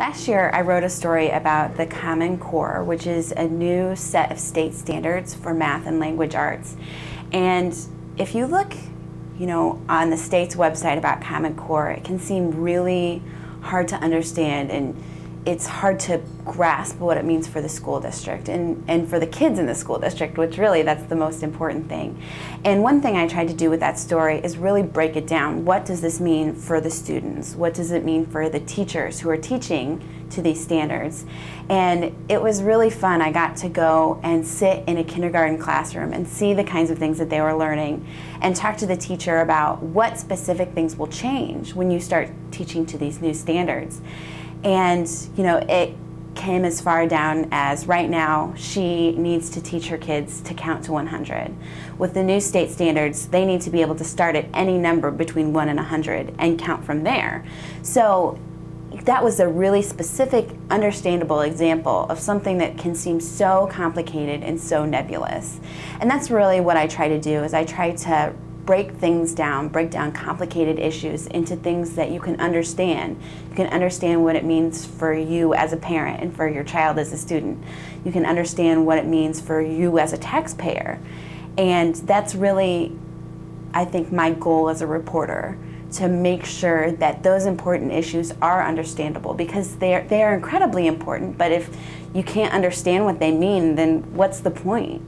Last year, I wrote a story about the Common Core, which is a new set of state standards for math and language arts. And if you look, on the state's website about Common Core, it can seem really hard to understand, and it's hard to grasp what it means for the school district and for the kids in the school district, which really that's the most important thing. And one thing I tried to do with that story is really break it down. What does this mean for the students? What does it mean for the teachers who are teaching to these standards? And it was really fun. I got to go and sit in a kindergarten classroom and see the kinds of things that they were learning and talk to the teacher about what specific things will change when you start teaching to these new standards. And it came as far down as right now she needs to teach her kids to count to 100. With the new state standards, they need to be able to start at any number between 1 and 100 and count from there. So that was a really specific, understandable example of something that can seem so complicated and so nebulous. And that's really what I try to do, is I try to break things down, break down complicated issues into things that you can understand. You can understand what it means for you as a parent and for your child as a student. You can understand what it means for you as a taxpayer. And that's really, I think, my goal as a reporter, to make sure that those important issues are understandable, because they are incredibly important. But if you can't understand what they mean, then what's the point?